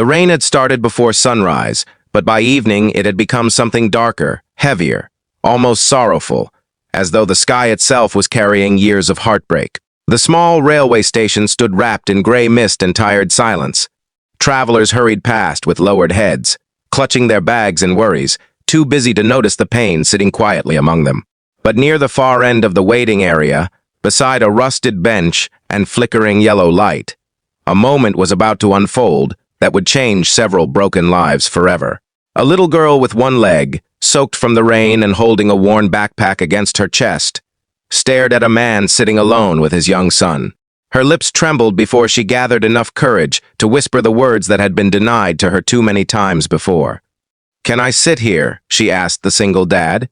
The rain had started before sunrise, but by evening it had become something darker, heavier, almost sorrowful, as though the sky itself was carrying years of heartbreak. The small railway station stood wrapped in gray mist and tired silence. Travelers hurried past with lowered heads, clutching their bags and worries, too busy to notice the pain sitting quietly among them. But near the far end of the waiting area, beside a rusted bench and flickering yellow light, a moment was about to unfold that would change several broken lives forever. A little girl with one leg, soaked from the rain and holding a worn backpack against her chest, stared at a man sitting alone with his young son. Her lips trembled before she gathered enough courage to whisper the words that had been denied to her too many times before. "Can I sit here?" she asked the single dad,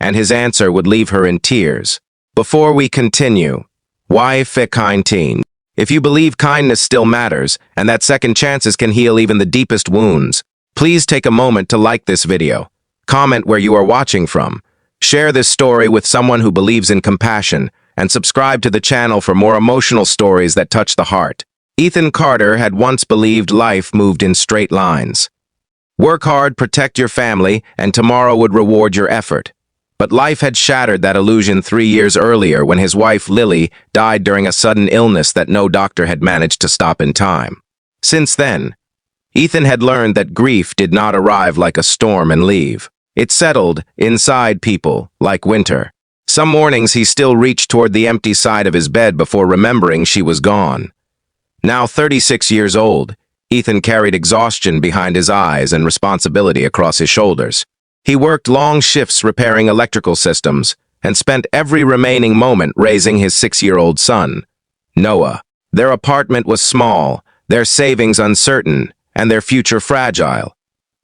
and his answer would leave her in tears. Before we continue, why kind teen? If you believe kindness still matters, and that second chances can heal even the deepest wounds, please take a moment to like this video, comment where you are watching from, share this story with someone who believes in compassion, and subscribe to the channel for more emotional stories that touch the heart. Ethan Carter had once believed life moved in straight lines. Work hard, protect your family, and tomorrow would reward your effort. But life had shattered that illusion 3 years earlier when his wife, Lily, died during a sudden illness that no doctor had managed to stop in time. Since then, Ethan had learned that grief did not arrive like a storm and leave. It settled inside people, like winter. Some mornings he still reached toward the empty side of his bed before remembering she was gone. Now 36 years old, Ethan carried exhaustion behind his eyes and responsibility across his shoulders. He worked long shifts repairing electrical systems and spent every remaining moment raising his 6-year-old son, Noah. Their apartment was small, their savings uncertain, and their future fragile.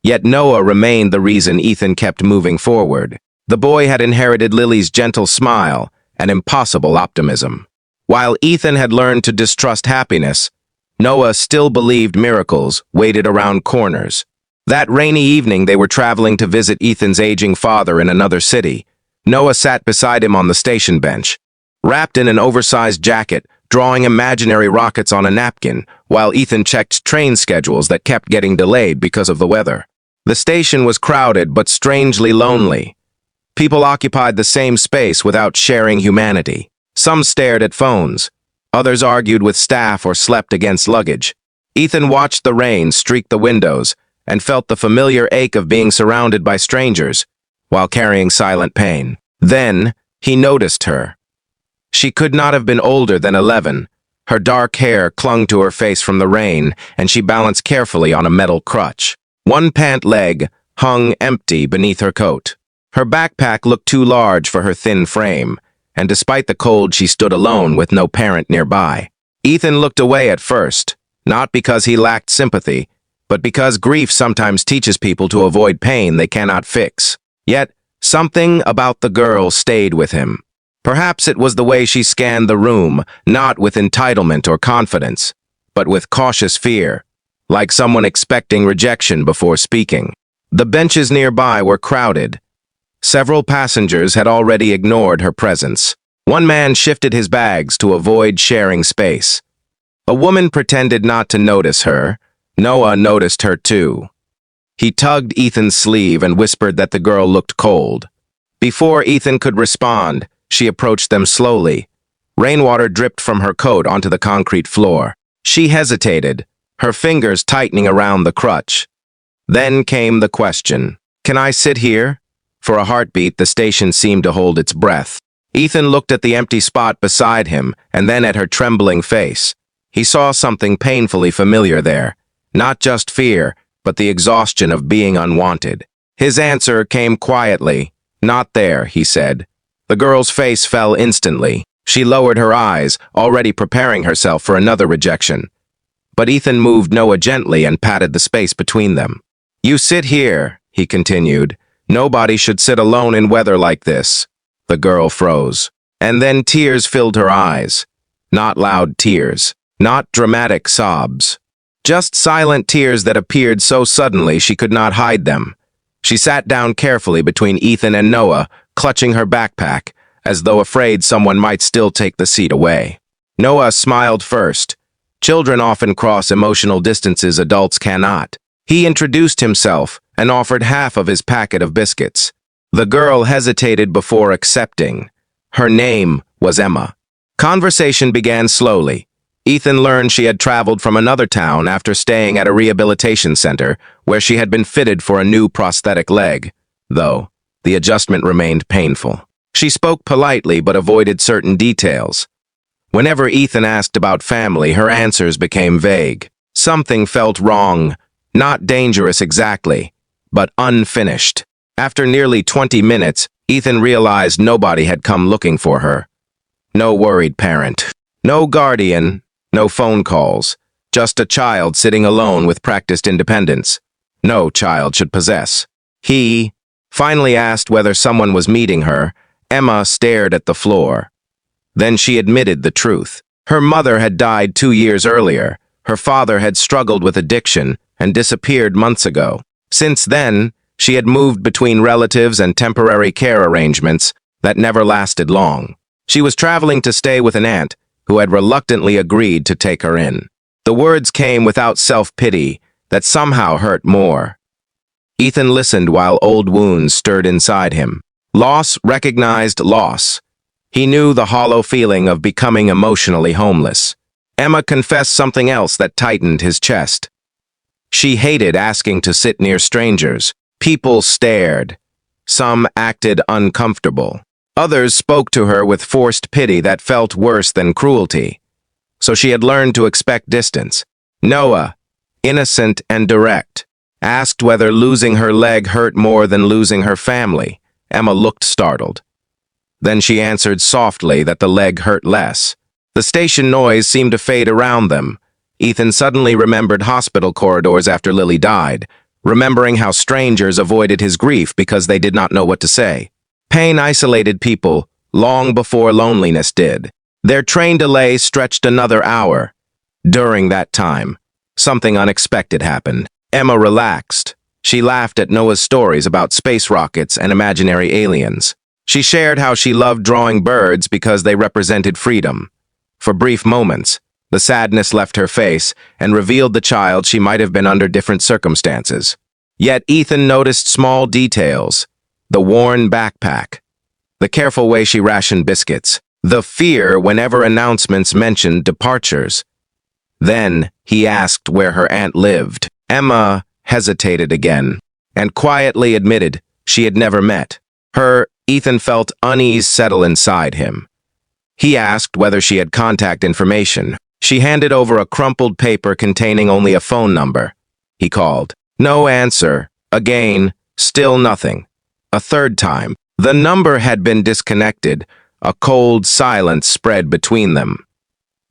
Yet Noah remained the reason Ethan kept moving forward. The boy had inherited Lily's gentle smile and impossible optimism. While Ethan had learned to distrust happiness, Noah still believed miracles waited around corners. That rainy evening they were traveling to visit Ethan's aging father in another city. Noah sat beside him on the station bench, wrapped in an oversized jacket, drawing imaginary rockets on a napkin, while Ethan checked train schedules that kept getting delayed because of the weather. The station was crowded but strangely lonely. People occupied the same space without sharing humanity. Some stared at phones. Others argued with staff or slept against luggage. Ethan watched the rain streak the windows and felt the familiar ache of being surrounded by strangers while carrying silent pain. Then, he noticed her. She could not have been older than 11. Her dark hair clung to her face from the rain, and she balanced carefully on a metal crutch. One pant leg hung empty beneath her coat. Her backpack looked too large for her thin frame, and despite the cold she stood alone with no parent nearby. Ethan looked away at first, not because he lacked sympathy, but because grief sometimes teaches people to avoid pain they cannot fix. Yet, something about the girl stayed with him. Perhaps it was the way she scanned the room, not with entitlement or confidence, but with cautious fear, like someone expecting rejection before speaking. The benches nearby were crowded. Several passengers had already ignored her presence. One man shifted his bags to avoid sharing space. A woman pretended not to notice her. Noah noticed her too. He tugged Ethan's sleeve and whispered that the girl looked cold. Before Ethan could respond, she approached them slowly. Rainwater dripped from her coat onto the concrete floor. She hesitated, her fingers tightening around the crutch. Then came the question, "Can I sit here?" For a heartbeat, the station seemed to hold its breath. Ethan looked at the empty spot beside him and then at her trembling face. He saw something painfully familiar there. Not just fear, but the exhaustion of being unwanted. His answer came quietly. "Not there," he said. The girl's face fell instantly. She lowered her eyes, already preparing herself for another rejection. But Ethan moved Noah gently and patted the space between them. "You sit here," he continued. "Nobody should sit alone in weather like this." The girl froze. And then tears filled her eyes. Not loud tears. Not dramatic sobs. Just silent tears that appeared so suddenly she could not hide them. She sat down carefully between Ethan and Noah, clutching her backpack, as though afraid someone might still take the seat away. Noah smiled first, Children often cross emotional distances adults cannot. He introduced himself and offered half of his packet of biscuits. The girl hesitated before accepting. Her name was Emma. Conversation began slowly. Ethan learned she had traveled from another town after staying at a rehabilitation center where she had been fitted for a new prosthetic leg, though the adjustment remained painful. She spoke politely but avoided certain details. Whenever Ethan asked about family, her answers became vague. Something felt wrong, not dangerous exactly, but unfinished. After nearly 20 minutes, Ethan realized nobody had come looking for her. No worried parent, no guardian, no phone calls, just a child sitting alone with practiced independence. No child should possess. He finally asked whether someone was meeting her. Emma stared at the floor. Then she admitted the truth. Her mother had died 2 years earlier. Her father had struggled with addiction and disappeared months ago. Since then, she had moved between relatives and temporary care arrangements that never lasted long. She was traveling to stay with an aunt who had reluctantly agreed to take her in. The words came without self-pity that somehow hurt more. Ethan listened while old wounds stirred inside him. Loss recognized loss. He knew the hollow feeling of becoming emotionally homeless. Emma confessed something else that tightened his chest. She hated asking to sit near strangers. People stared. Some acted uncomfortable. Others spoke to her with forced pity that felt worse than cruelty. So she had learned to expect distance. Noah, innocent and direct, asked whether losing her leg hurt more than losing her family. Emma looked startled. Then she answered softly that the leg hurt less. The station noise seemed to fade around them. Ethan suddenly remembered hospital corridors after Lily died, remembering how strangers avoided his grief because they did not know what to say. Pain isolated people long before loneliness did. Their train delay stretched another hour. During that time, something unexpected happened. Emma relaxed. She laughed at Noah's stories about space rockets and imaginary aliens. She shared how she loved drawing birds because they represented freedom. For brief moments, the sadness left her face and revealed the child she might have been under different circumstances. Yet Ethan noticed small details. The worn backpack, the careful way she rationed biscuits, the fear whenever announcements mentioned departures. Then he asked where her aunt lived. Emma hesitated again and quietly admitted she had never met her. Ethan felt unease settle inside him. He asked whether she had contact information. She handed over a crumpled paper containing only a phone number. He called. No answer. Again, still nothing. A third time, the number had been disconnected. A cold silence spread between them.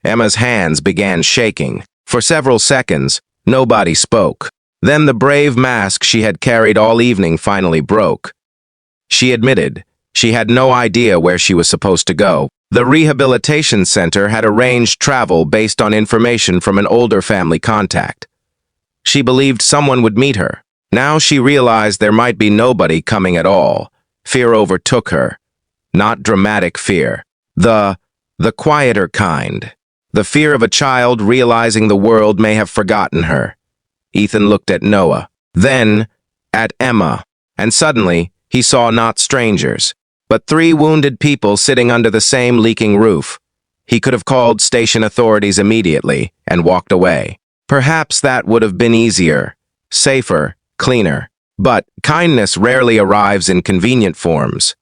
Emma's hands began shaking. For several seconds, nobody spoke. Then the brave mask she had carried all evening finally broke. She admitted she had no idea where she was supposed to go. The rehabilitation center had arranged travel based on information from an older family contact. She believed someone would meet her. Now she realized there might be nobody coming at all. Fear overtook her. Not dramatic fear. The quieter kind. The fear of a child realizing the world may have forgotten her. Ethan looked at Noah, then at Emma, and suddenly he saw not strangers, but 3 wounded people sitting under the same leaking roof. He could have called station authorities immediately and walked away. Perhaps that would have been easier, safer, cleaner. But kindness rarely arrives in convenient forms.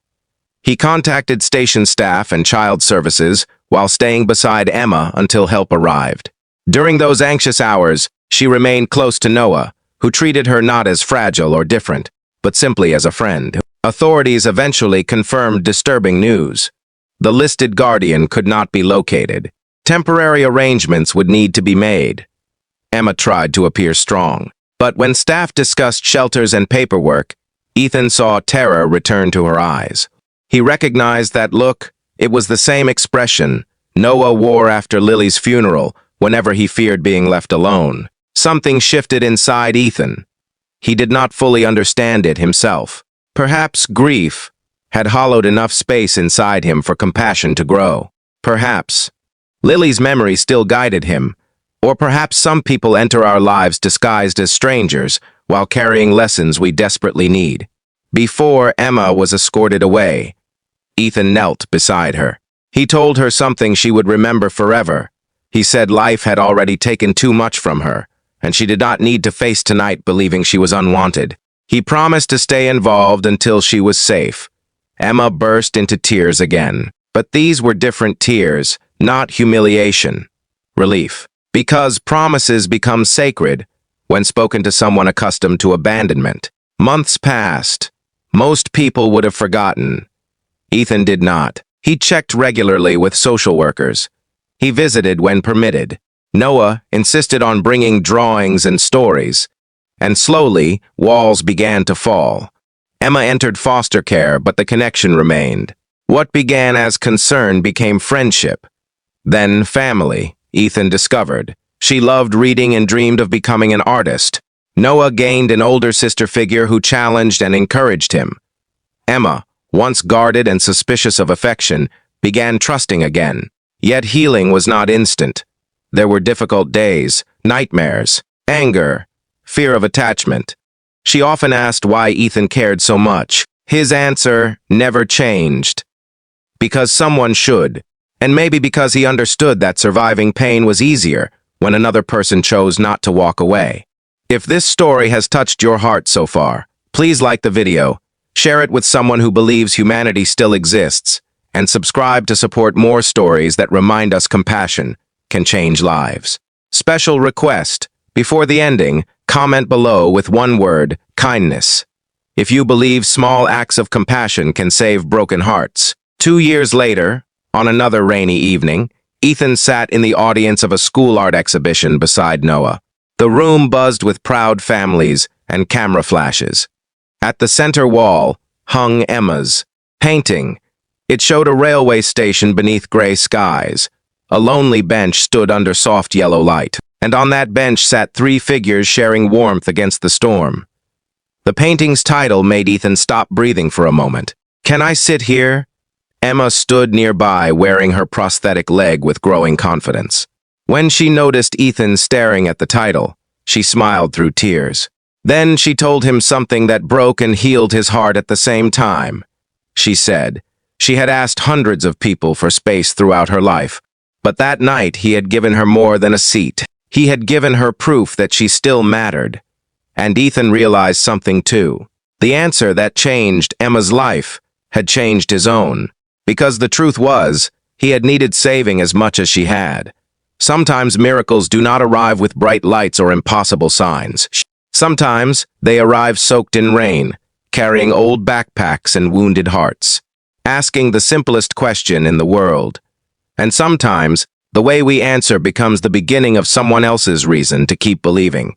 He contacted station staff and child services while staying beside Emma until help arrived. During those anxious hours, she remained close to Noah, who treated her not as fragile or different, but simply as a friend. Authorities eventually confirmed disturbing news. The listed guardian could not be located. Temporary arrangements would need to be made. Emma tried to appear strong. But when staff discussed shelters and paperwork, Ethan saw terror return to her eyes. He recognized that look. It was the same expression Noah wore after Lily's funeral whenever he feared being left alone. Something shifted inside Ethan. He did not fully understand it himself. Perhaps grief had hollowed enough space inside him for compassion to grow. Perhaps Lily's memory still guided him, Or perhaps some people enter our lives disguised as strangers while carrying lessons we desperately need. Before Emma was escorted away, Ethan knelt beside her. He told her something she would remember forever. He said life had already taken too much from her, and she did not need to face tonight believing she was unwanted. He promised to stay involved until she was safe. Emma burst into tears again. But these were different tears, not humiliation. Relief. Because promises become sacred when spoken to someone accustomed to abandonment. Months passed. Most people would have forgotten. Ethan did not. He checked regularly with social workers. He visited when permitted. Noah insisted on bringing drawings and stories. And slowly, walls began to fall. Emma entered foster care, but the connection remained. What began as concern became friendship. Then family, Ethan discovered. She loved reading and dreamed of becoming an artist. Noah gained an older sister figure who challenged and encouraged him. Emma, once guarded and suspicious of affection, began trusting again. Yet healing was not instant. There were difficult days, nightmares, anger, fear of attachment. She often asked why Ethan cared so much. His answer never changed. Because someone should, and maybe because he understood that surviving pain was easier when another person chose not to walk away. If this story has touched your heart so far, please like the video, share it with someone who believes humanity still exists, and subscribe to support more stories that remind us compassion can change lives. Special request: before the ending, comment below with one word, kindness. If you believe small acts of compassion can save broken hearts. 2 years later, on another rainy evening, Ethan sat in the audience of a school art exhibition beside Noah. The room buzzed with proud families and camera flashes. At the center wall hung Emma's painting. It showed a railway station beneath gray skies. A lonely bench stood under soft yellow light, and on that bench sat 3 figures sharing warmth against the storm. The painting's title made Ethan stop breathing for a moment. "Can I sit here?" Emma stood nearby, wearing her prosthetic leg with growing confidence. When she noticed Ethan staring at the title, she smiled through tears. Then she told him something that broke and healed his heart at the same time. She said she had asked hundreds of people for space throughout her life, but that night he had given her more than a seat. He had given her proof that she still mattered. And Ethan realized something too. The answer that changed Emma's life had changed his own. Because the truth was, he had needed saving as much as she had. Sometimes miracles do not arrive with bright lights or impossible signs. Sometimes they arrive soaked in rain, carrying old backpacks and wounded hearts, asking the simplest question in the world. And sometimes, the way we answer becomes the beginning of someone else's reason to keep believing.